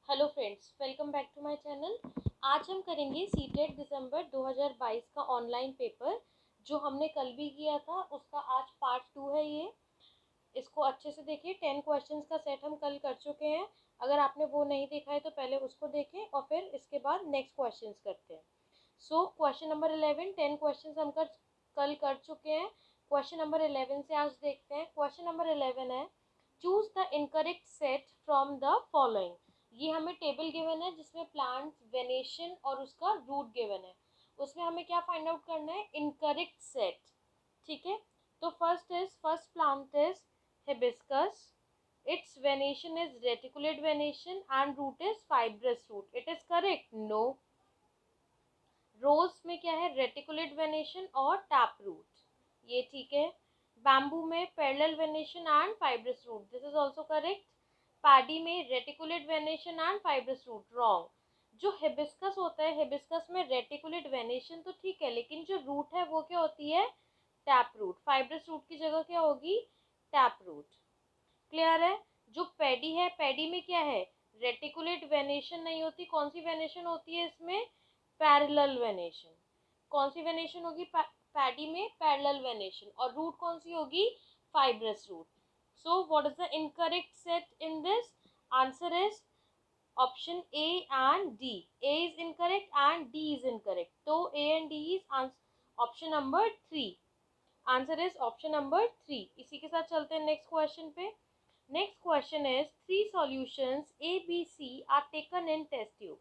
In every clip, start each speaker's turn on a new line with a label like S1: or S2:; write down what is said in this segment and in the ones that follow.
S1: Hello friends, welcome back to my channel. आज हम करेंगे सीटेट दिसंबर 2022 का ऑनलाइन पेपर जो हमने कल भी किया था। उसका आज पार्ट 2 है। ये इसको अच्छे से देखिए। 10 क्वेश्चंस का सेट हम कल कर चुके हैं। अगर आपने वो नहीं देखा है तो पहले उसको देखें और फिर इसके बाद नेक्स्ट क्वेश्चंस करते हैं। सो क्वेश्चन नंबर 11, 10 क्वेश्चंस हम कल कर चुके हैं। क्वेश्चन नंबर 11 से आज देखते हैं। क्वेश्चन नंबर 11 है, choose the incorrect set from the following. ये हमें टेबल गिवन है जिसमें प्लांट्स, वेनेशन और उसका रूट गिवन है। उसमें हमें क्या फाइंड आउट करना है? Incorrect set. ठीक है, तो first plant is hibiscus. Its venation is reticulate venation and root is fibrous root. It is correct? No. Rose में क्या है? रेटिकुलेट वेनेशन और टैप रूट, ये ठीक है। बैम्बू में parallel venation and fibrous root, this is also correct. Paddy में reticulate venation and fibrous root, wrong. जो हिबिस्कस होता है, हिबिस्कस में रेटिकुलेट वेनेशन तो ठीक है, लेकिन जो रूट है वो क्या होती है? Tap root. फाइब्रस रूट की जगह क्या होगी? Tap root. क्लियर है? जो पैडी है, पैडी में क्या है? रेटिकुलेट वेनेशन नहीं होती। कौन सी वेनेशन होती है इसमें? Parallel venation. कौन सी वेनेशन होगी पैडी में? Parallel venation. और रूट कौन सी होगी? Fibrous root. So what is the incorrect set in this? Answer is option A and D. A is incorrect and D is incorrect, तो A and D is option number 3। Answer is option number 3। इसी के साथ चलते हैं next question पे। Next question is, 3 solutions A B C are taken in test tube.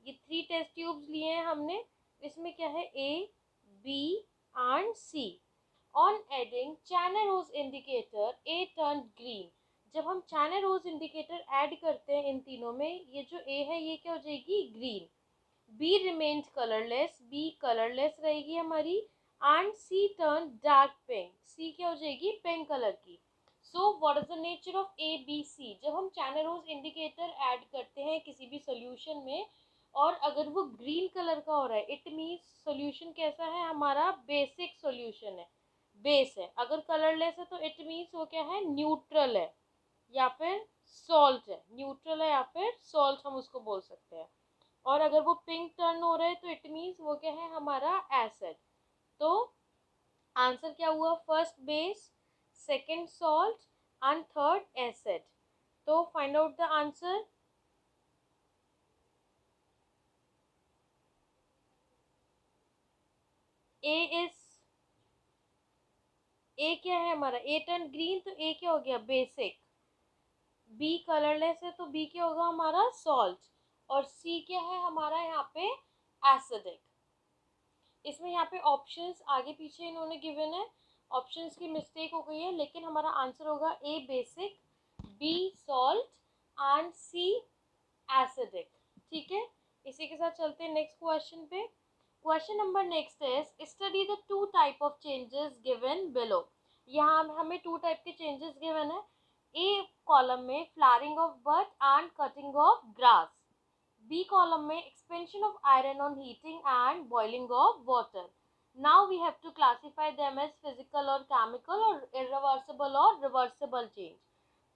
S1: ये 3 test tubes लिए हैं हमने। इसमें क्या है? A, B and C. On adding China rose indicator A turn green. जब हम चैनल रोज इंडिकेटर ऐड करते हैं इन तीनों में, ये जो ए है ये क्या हो जाएगी? Green. B remained colourless, B colourless रहेगी हमारी। And C turn dark pink, C क्या हो जाएगी? पिंक कलर की। So what is the nature of A B C? जब हम चैनल रोज इंडिकेटर ऐड करते हैं किसी भी सोल्यूशन में और अगर वो ग्रीन कलर का हो रहा है, इट मीन्स सोल्यूशन कैसा है हमारा? बेसिक सोल्यूशन है, बेस है। अगर कलरलेस है तो इट मीन्स वो क्या है? न्यूट्रल है या फिर सॉल्ट है। न्यूट्रल है या फिर सॉल्ट हम उसको बोल सकते हैं। और अगर वो पिंक टर्न हो रहा है तो इट मीन्स वो क्या है हमारा? एसिड। तो आंसर क्या हुआ? First base, second salt and third acid. तो find out the answer. A is, A क्या है हमारा? ए टर्न ग्रीन, तो ए क्या हो गया? बेसिक। बी कलरलेस है तो बी क्या होगा हमारा? सॉल्ट। और सी क्या है हमारा यहाँ पे? एसिडिक। इसमें यहाँ पे ऑप्शंस आगे पीछे इन्होंने गिवन है, ऑप्शंस की मिस्टेक हो गई है, लेकिन हमारा आंसर होगा A basic, B salt and C acidic. ठीक है, इसी के साथ चलते हैं नेक्स्ट क्वेश्चन पे। Question number next is, study the 2 type of changes given below. यहाँ हमें 2 टाइप के चेंजेस गिवन है। ए कॉलम में flowering of bird and cutting of grass. B column में expansion of iron on heating and boiling of water. Now we have to classify them as physical or chemical or irreversible or reversible change.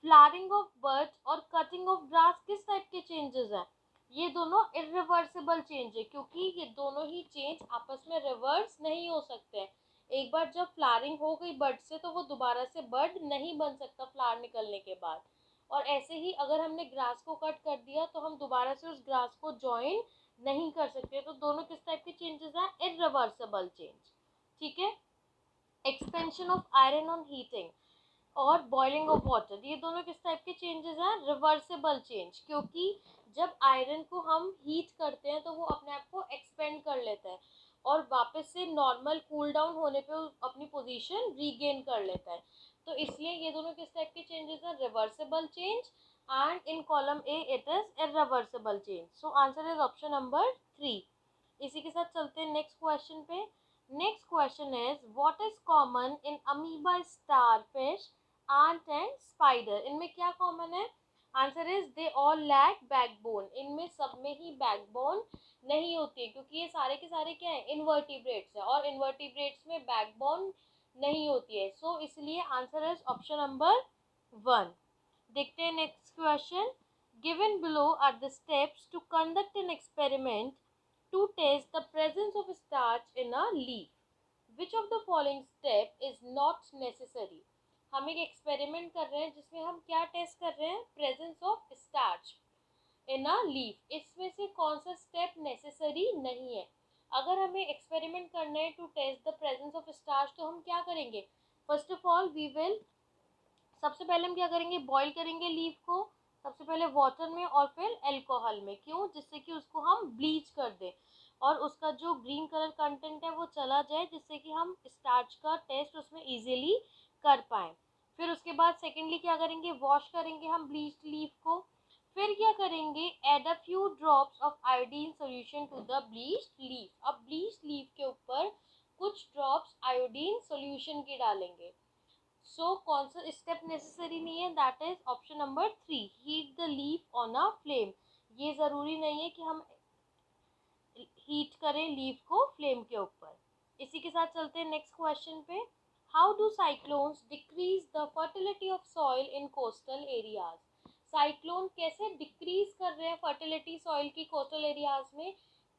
S1: Flowering of birds और cutting of grass किस type के changes हैं? ये दोनों irreversible change है, क्योंकि ये दोनों ही change आपस में reverse नहीं हो सकते हैं। एक बार जब फ्लावरिंग हो गई बर्ड से तो वो दोबारा से बर्ड नहीं बन सकता फ्लावर निकलने के बाद। और ऐसे ही अगर हमने ग्रास को कट कर दिया तो हम दोबारा से उस ग्रास को ज्वाइन नहीं कर सकते। तो दोनों किस टाइप के चेंजेस हैं? Irreversible change. ठीक है, expansion of iron on heating और बॉइलिंग ऑफ वाटर, ये दोनों किस टाइप के चेंजेस हैं? रिवर्सिबल चेंज, क्योंकि जब आयरन को हम हीट करते हैं तो वो अपने आप को एक्सपेंड कर लेता है और वापस से नॉर्मल कूल डाउन होने पे अपनी पोजीशन रीगेन कर लेता है। तो इसलिए ये दोनों किस टाइप के चेंजेस हैं? Reversible change. And in column A it is irreversible change. So answer is option number 3। इसी के साथ चलते हैं नेक्स्ट क्वेश्चन पे। Next question is, what is common in amoeba, starfish, ant and spider? इनमें क्या कॉमन है? Answer is they all lack backbone. इनमें सब में ही बैकबोन नहीं होती है, क्योंकि ये सारे के सारे क्या है? इनवर्टिब्रेट्स है और इनवर्टिब्रेट्स में बैकबोन नहीं होती है। सो इसलिए आंसर इज ऑप्शन नंबर 1। देखते हैं next question. Given below are the steps to conduct an experiment to test the presence of starch in a leaf. Which of the following step is not necessary? हम एक experiment कर रहे हैं जिसमें हम क्या टेस्ट कर रहे हैं? Presence of starch in a leaf. इसमें से कौन सा स्टेप नेसेसरी नहीं है? अगर हमें एक्सपेरिमेंट करना है to test the presence of starch तो हम क्या करेंगे? First of all we will, सबसे पहले हम क्या करेंगे? बॉईल करेंगे लीफ को, सबसे पहले वाटर में और फिर अल्कोहल में। क्यों? जिससे कि उसको हम ब्लीच कर दें और उसका जो ग्रीन कलर कंटेंट है वो चला जाए, जिससे कि हम स्टार्च का टेस्ट उसमें इजीली कर पाएँ। फिर उसके बाद सेकेंडली क्या करेंगे? वॉश करेंगे हम ब्लीच्ड लीफ को। फिर क्या करेंगे? Add a few drops of iodine solution to the bleached leaf. अब ब्लीच्ड लीफ के ऊपर कुछ ड्रॉप्स आयोडीन सॉल्यूशन के डालेंगे। सो कौन सा स्टेप नेसेसरी नहीं है? That is option number 3, heat the leaf on a flame. ये ज़रूरी नहीं है कि हम हीट करें लीफ को फ्लेम के ऊपर। इसी के साथ चलते हैं नेक्स्ट क्वेश्चन पे। How do cyclones decrease the fertility of soil in coastal areas? Cyclone कैसे डिक्रीज कर रहे हैं फर्टिलिटी सॉइल की कोस्टल एरियाज में?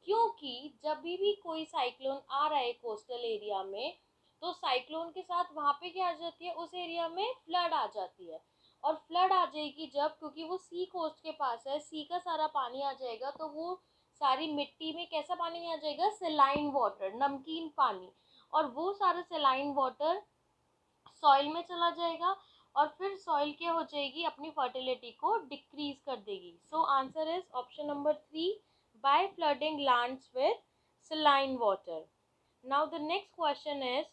S1: क्योंकि जब भी कोई साइक्लोन आ रहा है कोस्टल एरिया में तो साइक्लोन के साथ वहाँ पे क्या आ जाती है? उस एरिया में फ्लड आ जाती है। और फ्लड आ जाएगी जब, क्योंकि वो सी कोस्ट के पास है, सी का सारा पानी आ जाएगा तो वो सारी मिट्टी में कैसा पानी आ जाएगा? सेलाइन वाटर, नमकीन पानी। और वो सारा सेलाइन वाटर सॉइल में चला जाएगा और फिर सॉइल क्या हो जाएगी? अपनी फर्टिलिटी को डिक्रीज कर देगी। So answer is option number 3, by flooding lands with saline water. Now the next question is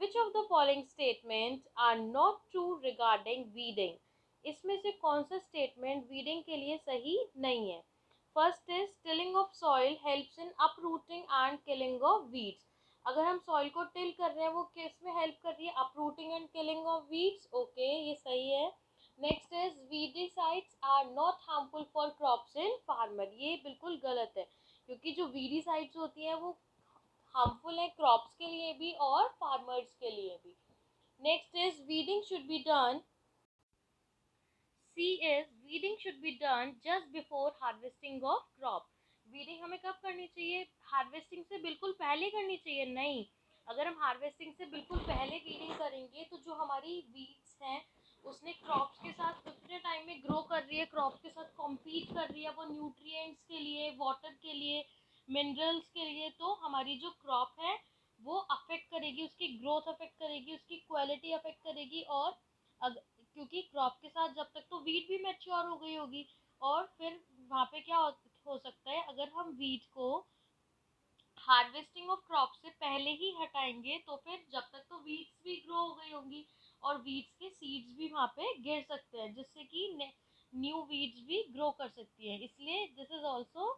S1: which of the following statements are not true regarding weeding? इसमें से कौन सा स्टेटमेंट वीडिंग के लिए सही नहीं है? First is tilling of soil helps in uprooting and killing of weeds. अगर हम सॉइल को टिल कर रहे हैं वो किस में हेल्प कर रही है? Uprooting and killing of weeds. Okay, ये सही है। Next is weedicides are not harmful for crops in farmer. ये बिल्कुल गलत है, क्योंकि जो वीडीसाइड्स होती है वो हार्मफुल है क्रॉप्स के लिए भी और फार्मर्स के लिए भी। Next is weeding should be done, C is weeding should be done just before harvesting of crop. Weeding हमें कब करनी चाहिए? हार्वेस्टिंग से बिल्कुल पहले करनी चाहिए। नहीं, अगर हम हार्वेस्टिंग से बिल्कुल पहले वीडिंग करेंगे तो जो हमारी वीड्स हैं उसने क्रॉप्स के साथ उतने टाइम में ग्रो कर रही है, क्रॉप के साथ कॉम्पीट कर रही है वो न्यूट्रिएंट्स के लिए, वाटर के लिए, मिनरल्स के लिए। तो हमारी जो क्रॉप है वो अफेक्ट करेगी, उसकी ग्रोथ अफेक्ट करेगी, उसकी क्वालिटी अफेक्ट करेगी। और क्योंकि क्रॉप के साथ जब तक तो वीट भी मैच्योर हो गई होगी, और फिर वहाँ पे क्या हो सकता है? अगर हम वीट को हार्वेस्टिंग ऑफ क्रॉप से पहले ही हटाएंगे तो फिर जब तक तो वीट्स भी ग्रो हो गई होंगी और वीट्स के सीड्स भी वहाँ पे गिर सकते हैं, जिससे कि न्यू वीड्स भी ग्रो कर सकती है। इसलिए this is also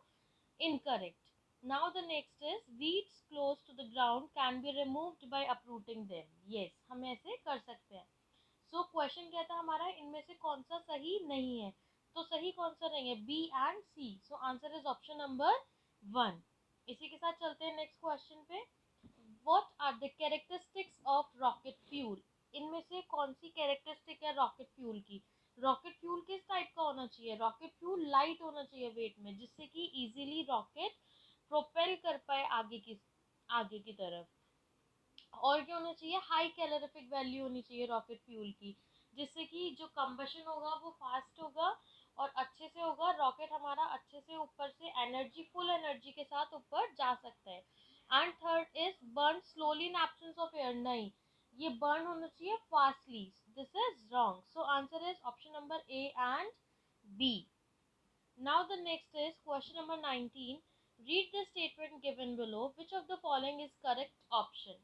S1: incorrect. Now the next is weeds close to the ground can be removed by uprooting them. Yes, हम ऐसे कर सकते हैं। सो क्वेश्चन क्या था हमारा? इनमें से कौन सा सही नहीं है? तो सही कौन सा नहीं है? B and C. So answer is option number 1। इसी के साथ चलते हैं नेक्स्ट क्वेश्चन पे। What are the characteristics of rocket fuel? इनमें से कौन सी कैरेक्टरिस्टिक है रॉकेट फ्यूल की? रॉकेट फ्यूल किस टाइप का होना चाहिए? रॉकेट फ्यूल लाइट होना चाहिए वेट में, जिससे कि इजीली रॉकेट प्रोपेल कर पाए आगे की तरफ। और क्या होना चाहिए? हाई कैलोरीफिक वैल्यू होनी चाहिए रॉकेट फ्यूल की, जिससे कि जो कंबशन होगा वो फास्ट होगा और अच्छे से होगा। रॉकेट हमारा अच्छे से ऊपर से एनर्जी, फुल एनर्जी के साथ ऊपर जा सकता है। And third is burn slowly in absence of air. नहीं, ये बर्न होना चाहिए fastly. This is wrong. So answer is option number A and B. Now the next is question number 19. Read the statement given below. Which of the following is correct option?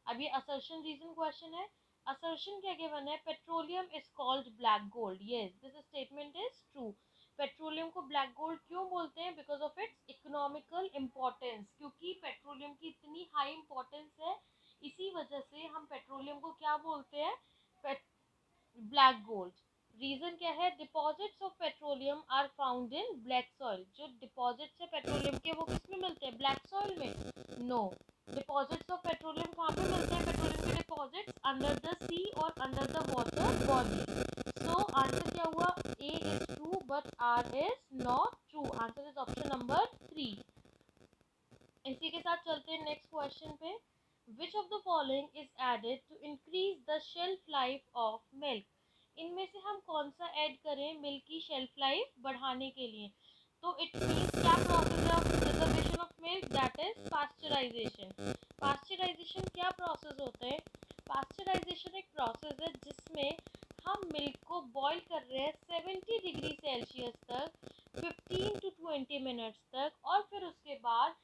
S1: अब ये assertion reason question है। assertion क्या given है? Petroleum is called black gold. Yes, this statement is true. Petroleum को black gold क्यों बोलते हैं? Because of its economical importance. क्योंकि पेट्रोलियम की इतनी हाई इम्पोर्टेंस है, इसी वजह से हम पेट्रोलियम को क्या बोलते हैं? Black gold. रीजन क्या है? Deposits of petroleum are found in black soil. जो डिपॉजिट्स है पेट्रोलियम के वो किस में मिलते हैं? ब्लैक सॉइल में? नो, डिपॉजिट्स ऑफ पेट्रोलियम कहाँ पे मिलते हैं? पेट्रोलियम के डिपॉजिट्स अंडर द सी और under the water body. So answer क्या हुआ? A is true, but R is not true. Answer is option number 3. इसी के साथ चलते हैं नेक्स्ट क्वेश्चन पे. Which of the following is added to increase the shelf life of milk? इनमें से हम कौन सा ऐड करें मिल्क की शेल्फ लाइफ बढ़ाने के लिए? तो इट मीन्स क्या प्रोसेस है of preservation of milk? That is pasteurisation. Pasteurisation क्या प्रोसेस होता है? पास्चराइजेशन एक प्रोसेस है जिसमें हम मिल्क को बॉईल कर रहे हैं 70 डिग्री सेल्सियस तक 15 to 20 मिनट्स तक, और फिर उसके बाद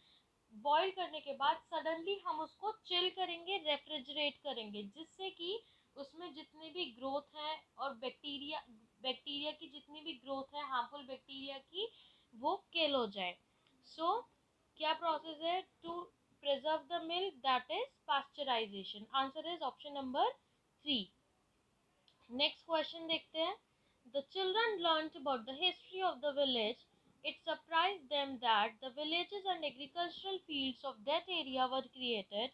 S1: बॉईल करने के बाद सडनली हम उसको चिल करेंगे, रेफ्रिजरेट करेंगे, जिससे कि उसमें जितनी भी ग्रोथ है और बैक्टीरिया की जितनी भी ग्रोथ है, हार्मफुल बैक्टीरिया की, वो किल हो जाए. सो क्या प्रोसेस है to preserve the milk? That is pasteurisation. Answer is option number 3. Next question देखते हैं. The children learned about the history of the village. It surprised them that the villages and agricultural fields of that area were created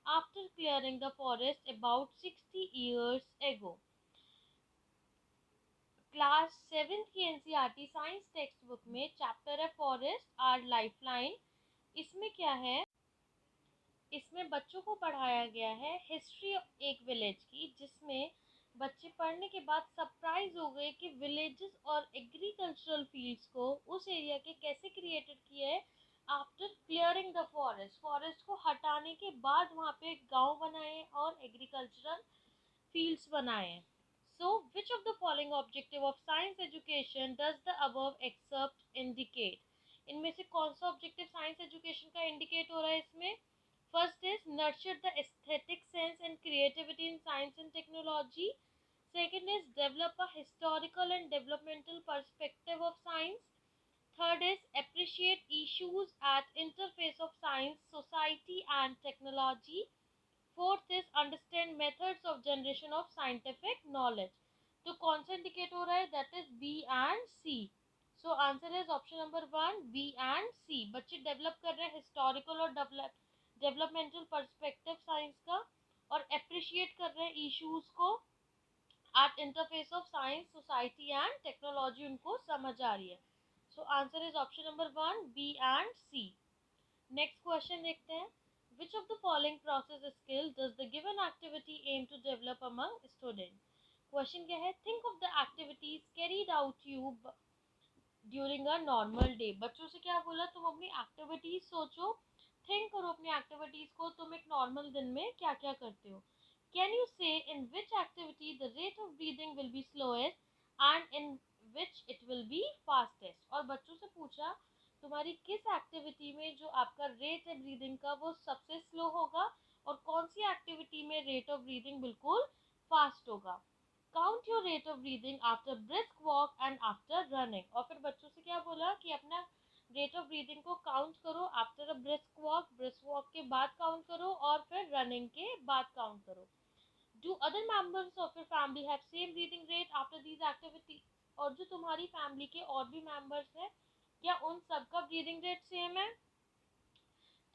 S1: after clearing the forest about 60 years ago. Class 7 की NCERT science text book में chapter है forest are lifeline. इसमें क्या है? इसमें बच्चों को पढ़ाया गया है हिस्ट्री एक विलेज की, जिसमें बच्चे पढ़ने के बाद सरप्राइज हो गए कि विलेजेस और एग्रीकल्चरल फील्ड्स को उस एरिया के कैसे क्रिएटेड किया है after clearing the forest. Forest को हटाने के बाद वहाँ पे गांव बनाए और एग्रीकल्चरल फील्ड्स बनाए हैं. So which of the following objective of science education does the above except indicate? इनमें से कौन सा ऑब्जेक्टिव साइंस एजुकेशन का इंडिकेट हो रहा है इसमें? First is nurture the aesthetic sense and creativity in science and technology. Second is develop a historical and developmental perspective of science. Third is appreciate issues at interface of science, society and technology. Fourth is understand methods of generation of scientific knowledge. तो कौन सा indicate हो रहा है? That is B and C. So answer is option number 1 B and C. बच्चे develop कर रहे हैं हिस्टोरिकल और डेवलपमेंटल पर्सपेक्टिव साइंस का, और अप्रिशिएट कर रहे हैं इश्यूज को at interface of science, society and technology. उनको समझ आ रही है. So answer is option number 1 B and C. Next question देखते हैं. Which of the following process skill does the given activity aim to develop among students? Question क्या है? Think of the activities carried out you during a normal day. बच्चों से क्या बोला? तुम अपनी एक्टिविटीज सोचो, थिंक करो अपनी एक्टिविटीज को, तुम एक नॉर्मल दिन में क्या क्या करते हो. Can you say in which activity the rate of breathing will be slowest and in which it will be fastest? और बच्चों से पूछा तुम्हारी किस एक्टिविटी में जो आपका रेट है ब्रीदिंग का वो सबसे स्लो होगा, और कौन सी एक्टिविटी में रेट ऑफ ब्रीदिंग बिल्कुल फास्ट होगा. Count your rate of breathing after brisk walk and after running. और फिर बच्चों से क्या बोला कि अपना रेट ऑफ ब्रीदिंग को काउंट करो आफ्टर अ ब्रिस्क वॉक के बाद काउंट करो, और फिर रनिंग के बाद काउंट करो. Do other members of your family have same breathing rate after these activity? और जो तुम्हारी फैमिली के और भी मेंबर्स हैं, क्या उन सबका ब्रीदिंग रेट सेम है?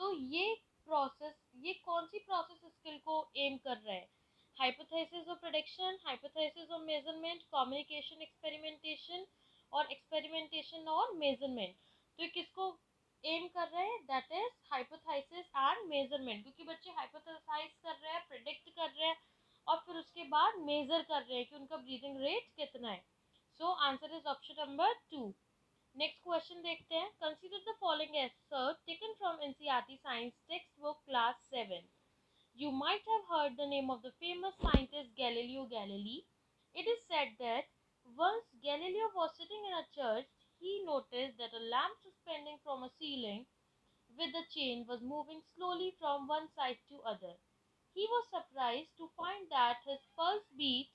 S1: तो ये कौन सी प्रोसेस स्किल को एम कर रहा है? हाइपोथेसिस और प्रेडिक्शन, हाइपोथेसिस और मेजरमेंट, कम्युनिकेशन, एक्सपेरिमेंटेशन, और एक्सपेरिमेंटेशन और मेजरमेंट. तो ये किसको एम कर रहे हैं? That is hypothesis and measurement, क्योंकि बच्चे हाइपोथेसाइज कर रहे हैं, प्रेडिक्ट कर रहे हैं, और फिर उसके बाद मेजर कर रहे हैं कि उनका ब्रीदिंग रेट कितना है. So answer is option number 2. Next question देखते हैं. Consider the following exert taken from NCERT science text book class 7. You might have heard the name of the famous scientist Galileo Galilei. It is said that once Galileo was sitting in a church, he noticed that a lamp suspending from a ceiling with a chain was moving slowly from one side to other. He was surprised to find that his pulse beat.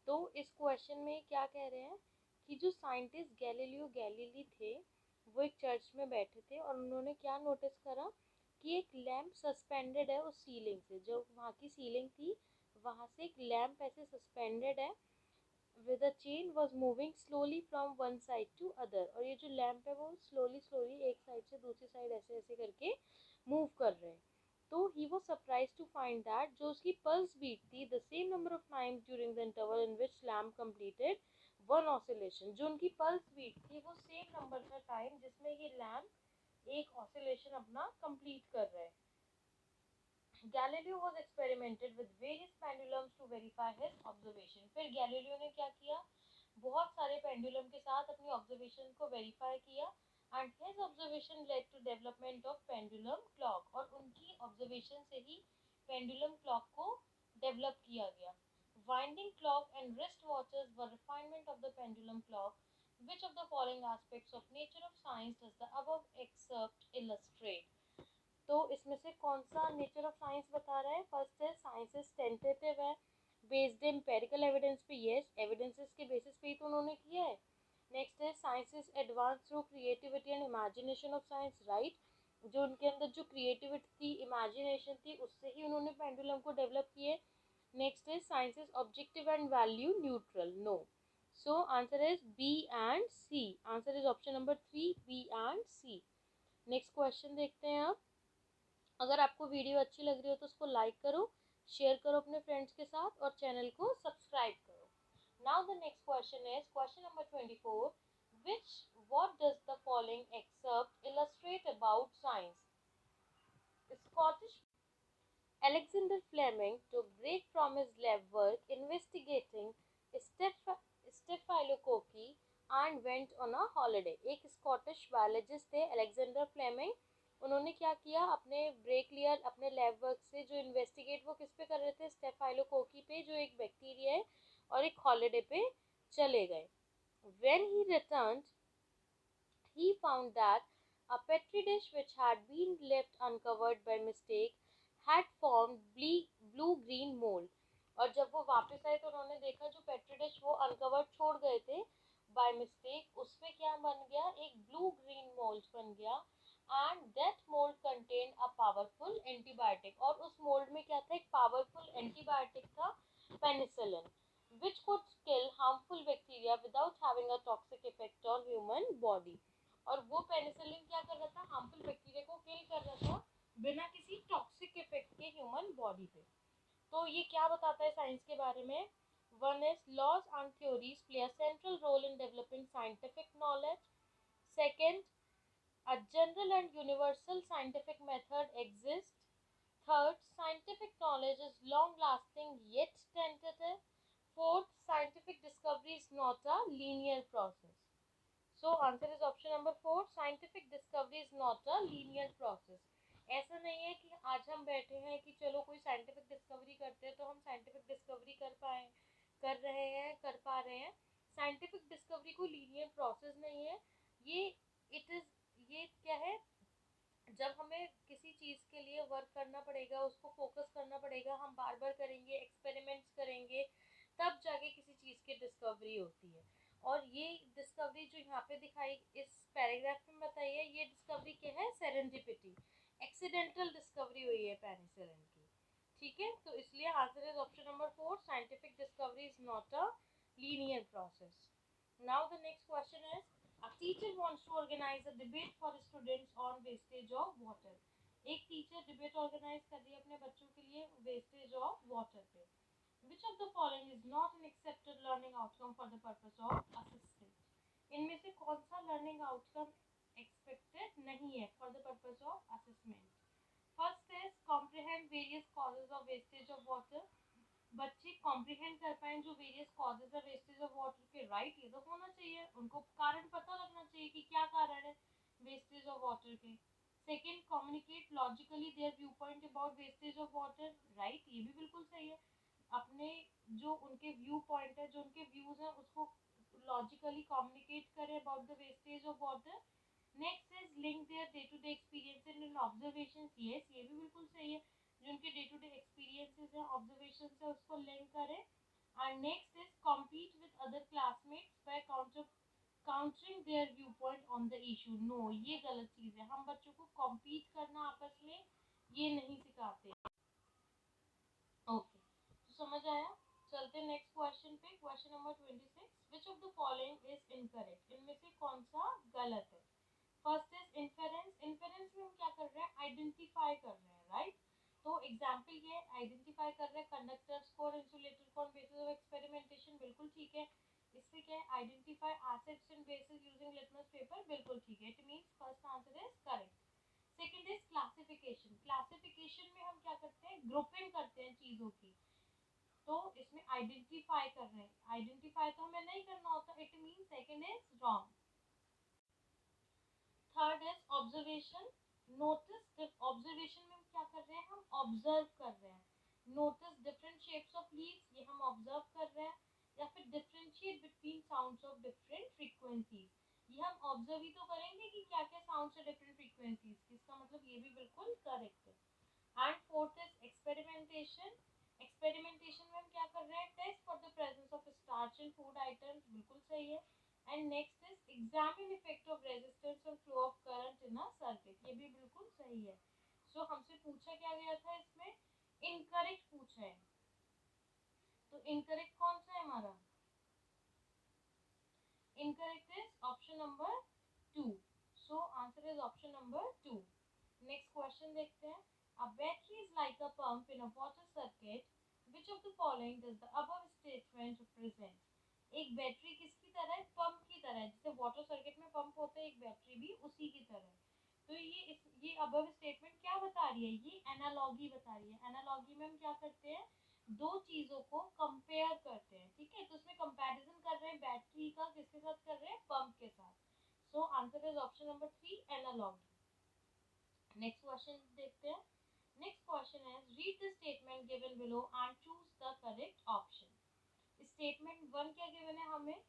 S1: तो इस question में क्या कह रहे हैं कि जो scientist Galileo Galilei थे वो एक चर्च में बैठे थे, और उन्होंने क्या नोटिस करा कि एक लैम्प सस्पेंडेड है उस सीलिंग से. जो वहाँ की सीलिंग थी वहाँ से एक लैम्प ऐसे सस्पेंडेड है with a chain was moving slowly from one side to other. और ये जो लैम्प है वो स्लोली स्लोली एक साइड से दूसरी साइड ऐसे ऐसे करके मूव कर रहे हैं. तो he was surprise to find that जो उसकी पल्स बीट थी the same number of times during the interval in which lamp completed one oscillation, जो उनकी पल्स बीट थी वो सेम नंबर था टाइम जिसमें ये लैम्प एक ऑसिलेशन अपना कंप्लीट कर रहा है. Galileo was experimented with various pendulums to verify his observation. फिर गैलीलियो ने क्या किया, बहुत सारे पेंडुलम के साथ अपनी ऑब्जर्वेशन को वेरीफाई किया and his observation led to development of pendulum clock. और उनकी ऑब्जर्वेशन से ही पेंडुलम क्लॉक को डेवलप किया गया. Winding clock and wrist watches were refinement of the pendulum clock. Which of the following aspects of nature of science does the above excerpt illustrate? तो इसमें से कौन सा नेचर ऑफ साइंस बता रहा है? फर्स्ट है साइंस इज टेंटेटिव है, बेस्ड एम्पेरिकल एविडेंस पे. यस, एविडेंसेस के बेसिस पे ही तो उन्होंने किया है. नेक्स्ट है science is advance through creativity and imagination of science. Right, जो उनके अंदर जो क्रिएटिविटी थी, इमेजिनेशन थी, उससे ही उन्होंने पेंडुलम को डेवलप किए. नेक्स्ट है science is objective and value neutral. No. So answer is B and C. Answer is option number 3, B and C. Next question देखते हैं अब. अगर आपको वीडियो अच्छी लग रही हो तो उसको लाइक करो, शेयर करो अपने फ्रेंड्स के साथ और चैनल को सब्सक्राइब करो. Now the next question is question number 24. which what does the following excerpt illustrate about science? Scottish Alexander Fleming to break from his lab work investigating Staphylococcus and went on a holiday. एक Scottish biologist थे Alexander Fleming. उन्होंने क्या किया, अपने break लिया अपने lab work से. जो इन्वेस्टिगेट वो किस पे कर रहे थे? स्टेफाइलोकोकी पे, जो एक बैक्टीरिया है, और एक हॉलिडे पे चले गए. When he returned, he found that a petri dish which had been left uncovered by mistake had formed blue-green mold. और जब वो वापस आए तो उन्होंने देखा जो पेट्री डिश वो अनकवर्ड छोड़ गए थे बाय मिस्टेक, उसमें क्या बन गया, एक ब्लू ग्रीन मोल्ड बन गया. And that mould contain a powerful antibiotic. और उस मोल्ड में क्या था, एक पावरफुल एंटीबायोटिक था, penicillin, which could kill harmful bacteria without having a toxic effect on human body. और वो पेनिसिलिन क्या कर रहा था, हार्मफुल बैक्टीरिया को किल कर रहा था बिना किसी टॉक्सिक इफेक्ट के ह्यूमन बॉडी पे. तो ये क्या बताता है साइंस के बारे में? One is laws and theories play a central role in developing scientific knowledge. Second, a general and universal scientific method exists. Third, scientific knowledge is long lasting yet tentative. Fourth, scientific discovery is not a linear process. So answer is option number 4. Scientific discovery is not a linear process. ऐसा नहीं है कि आज हम बैठे हैं कि चलो कोई साइंटिफिक डिस्कवरी करते हैं तो हम साइंटिफिक डिस्कवरी कर पा रहे हैं. साइंटिफिक डिस्कवरी कोई लीनियर प्रोसेस नहीं है. ये क्या है, जब हमें किसी चीज़ के लिए वर्क करना पड़ेगा, उसको फोकस करना पड़ेगा, हम बार बार करेंगे, एक्सपेरिमेंट्स करेंगे, तब जाके किसी चीज़ की डिस्कवरी होती है. और ये डिस्कवरी जो यहाँ पे दिखाई इस पैराग्राफ में बताई है, ये डिस्कवरी क्या है, सेरेंडिपिटी, एक्सीडेंटल डिस्कवरी हुई है पेनिसिलिन की. ठीक है, तो इसलिए answer is option number 4. Scientific discovery is not a linear process. Now the next question is a teacher wants to organize a debate for students on wastage of water. एक teacher debate organise कर रही है अपने बच्चों के लिए wastage of water पे. Which of the following is not an accepted learning outcome for the purpose of assessment? इनमें से कौन सा लर्निंग आउटकम एक्सपेक्टेड नहीं है for the purpose of assessment? First is comprehend various causes of wastage of water. बच्चे comprehend कर पाए जो various causes of wastage of water के. राइट, ये तो होना चाहिए, उनको कारण पता लगना चाहिए कि क्या कारण है वेस्टेज ऑफ वाटर के. Second, communicate logically there view point about wastage of water. Right, ये भी बिल्कुल सही है. अपने जो उनके व्यू पॉइंट है, जो उनके व्यूज हैं, उसको लॉजिकली कम्युनिकेट करें about the wastage of water. Next is link their day to day experience and observation. Yes, ये भी बिल्कुल सही है, जो उनके डे टू डे एक्सपीरियंसेस हैं, ऑब्जर्वेशन है, उसको लिंक करें. And next is compete with other classmates by countering their viewpoint on the issue. No, ये गलत चीज़ है. हम बच्चों को कॉम्पीट करना आपस में ये नहीं सिखाते. ओके, तो समझ आया. चलते नेक्स्ट क्वेश्चन पे. Question number 26. Which of the following is incorrect? इनमें से कौन सा गलत है? First is inference. इन्फेरेंस में हम क्या कर रहे हैं, आइडेंटिफाई कर रहे हैं. राइट, तो एग्जाम्पल ये आइडेंटिफाई कर रहे हैं कंडक्टर्स को और इंसुलेटर को ऑन बेसिस ऑफ एक्सपेरिमेंटेशन. बिल्कुल ठीक है. इसमें क्या है, identify acids and bases using litmus paper, बिल्कुल ठीक है, it means first answer is correct. Second is classification. Classification में हम क्या करते हैं, ग्रुपिंग करते हैं चीजों की, तो इसमें आइडेंटिफाई कर रहे हैं, आइडेंटिफाई तो हमें नहीं करना होता, it mean second is wrong. Third is observation. Notice, observation में हम क्या कर रहे हैं, हम ऑब्जर्व कर रहे हैं। Notice different shapes of leaves, ये हम ऑब्जर्व कर रहे हैं। या फिर differentiate between sounds of different frequencies, ये हम ऑब्जर्व ही तो करेंगे कि क्या क्या साउंड्स है डिफरेंट फ्रीक्वेंसीज, इसका मतलब ये भी बिल्कुल करेक्ट है। And fourth is experimentation. Experimentation में हम क्या कर रहे हैं, test for the presence of starch in food items, बिल्कुल सही है। And next is examine effect of resistance और flow of current in a circuit, ये भी बिल्कुल सही है। सो हमसे पूछा क्या गया था, इसमें इनकरेक्ट पूछा है, तो इनकरेक्ट कौन सा है हमारा, incorrect is option number 2। So answer is option number 2। Next question देखते हैं। A battery is like a pump in a water circuit. Which of the following does the above statement represent? एक battery किसकी तरह है, pump की तरह है, जैसे वाटर सर्किट में पंप होता है, एक बैटरी भी उसी की तरह है। तो ये अबव स्टेटमेंट क्या बता रही है, ये एनालॉगी बता रही है। एनालॉगी में हम क्या करते हैं, दो चीजों को कंपेयर करते हैं, ठीक है, तो उसमें कंपैरिजन कर रहे हैं बैटरी का किसके साथ कर रहे हैं, पंप के साथ। सो answer is option number 3, analogy. Next question देखते हैं। नेक्स्ट क्वेश्चन है, read the statement given below and choose the correct option. Statement 1 क्या गिवन है हमें,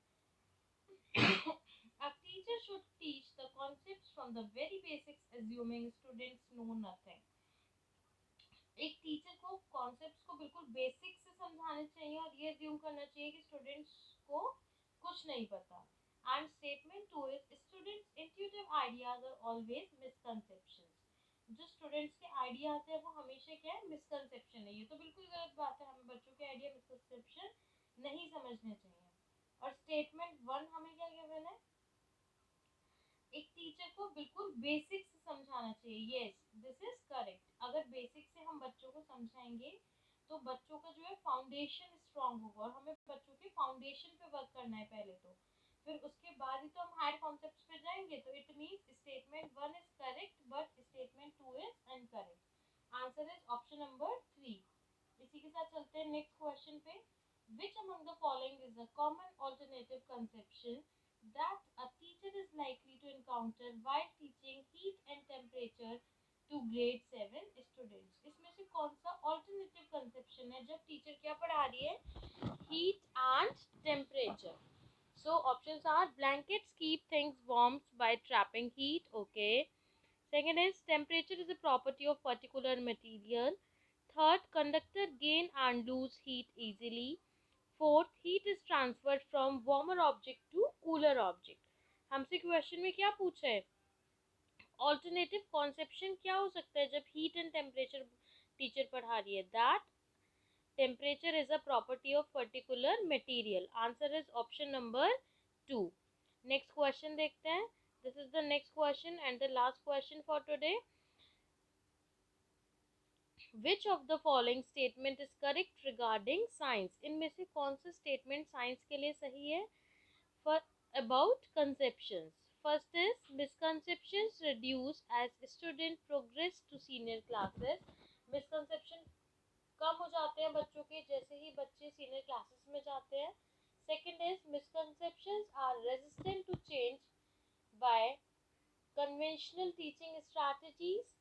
S1: a teacher should teach the concepts from the very basics assuming students know nothing. एक teacher को concepts को बिल्कुल बेसिक से समझाने चाहिए और ये अज्यूम करना चाहिए कि स्टूडेंट्स को कुछ नहीं पता। And statement 2 is students intuitive ideas are always misconceptions. जो स्टूडेंट्स के आइडिया आते हैं वो हमेशा क्या है, मिसकंसेप्शन है, ये तो बिल्कुल गलत बात है, हमें बच्चों के आइडिया मिसकंसेप्शन नहीं समझने चाहिए। और स्टेटमेंट 1 हमें क्या गिवन है, एक टीचर को बिल्कुल बेसिक से समझाना चाहिए, यस दिस इज करेक्ट। अगर बेसिक से हम बच्चों को समझाएंगे तो बच्चों का जो है फाउंडेशन स्ट्रांग होगा, और हमें बच्चों के फाउंडेशन पे वर्क करना है पहले तो, फिर उसके बाद ही तो हम हायर कॉन्सेप्ट्स पे जाएंगे। तो it means statement 1 is correct but statement 2 is incorrect. Answer is option number 3। इसी के साथ चलते हैं नेक्स्ट क्वेश्चन पे। Which among the following is a common alternative conception that a teacher is likely to encounter while teaching heat and temperature to grade 7 students? इसमें से कौन सा alternative conception है जब टीचर क्या पढ़ा रही है, heat and temperature? So options are blankets keep things warm by trapping heat, okay. Second is temperature is a property of particular material. Third, conductor gain and lose heat easily. Fourth, heat is transferred from warmer object to cooler object. हमसे question में क्या पूछा है, alternative conception क्या हो सकता है जब हीट एंड टेम्परेचर टीचर पढ़ा रही है, that temperature is a property of particular material. Answer is option number 2। Next question देखते हैं। This is the next question and the last question for today. Which of the following statement is correct regarding science? इनमें से कौन सा statement science के लिए सही है? For about conceptions, first is misconceptions reduce as student progress to senior classes. Misconception कम हो जाते हैं बच्चों के जैसे ही बच्चे सीनियर क्लासेस में जाते हैं। Second is misconceptions are resistant to change by conventional teaching strategies.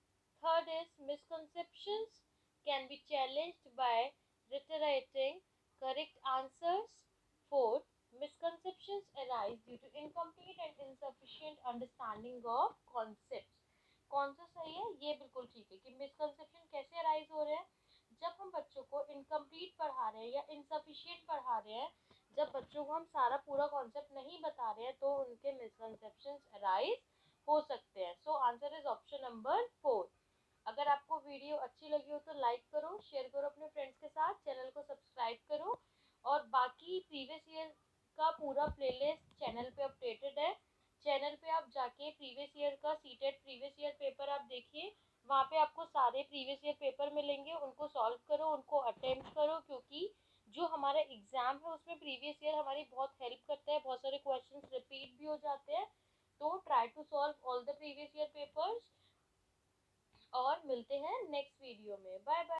S1: Third is misconceptions can be challenged by reiterating correct answers. Fourth, misconceptions arise due to incomplete and insufficient understanding of concepts. कौन सा सही है, ये बिल्कुल ठीक है कि misconception कैसे अराइज हो रहे हैं, जब हम बच्चों को इनकम्प्लीट पढ़ा रहे हैं या इनसफिशिएंट पढ़ा रहे हैं, जब बच्चों को हम सारा पूरा कॉन्सेप्ट नहीं बता रहे हैं तो उनके मिसकंसेप्शंस अराइज हो सकते हैं। सो आंसर इज ऑप्शन नंबर 4। अगर आपको वीडियो अच्छी लगी हो तो लाइक करो, शेयर करो अपने फ्रेंड्स के साथ, चैनल को सब्सक्राइब करो, और बाकी प्रीवियस ईयर का पूरा प्लेलिस्ट चैनल पे अपडेटेड है। चैनल पे आप जाके प्रीवियस ईयर का सीटेट प्रीवियस ईयर पेपर आप देखिए, वहाँ पे आपको सारे प्रीवियस ईयर पेपर मिलेंगे, उनको सॉल्व करो, उनको अटेम्प्ट करो, क्योंकि जो हमारा एग्जाम है उसमें प्रीवियस ईयर हमारी बहुत हेल्प करता है, बहुत सारे क्वेश्चंस रिपीट भी हो जाते हैं। तो try to solve all the previous year papers, और मिलते हैं नेक्स्ट वीडियो में। Bye bye.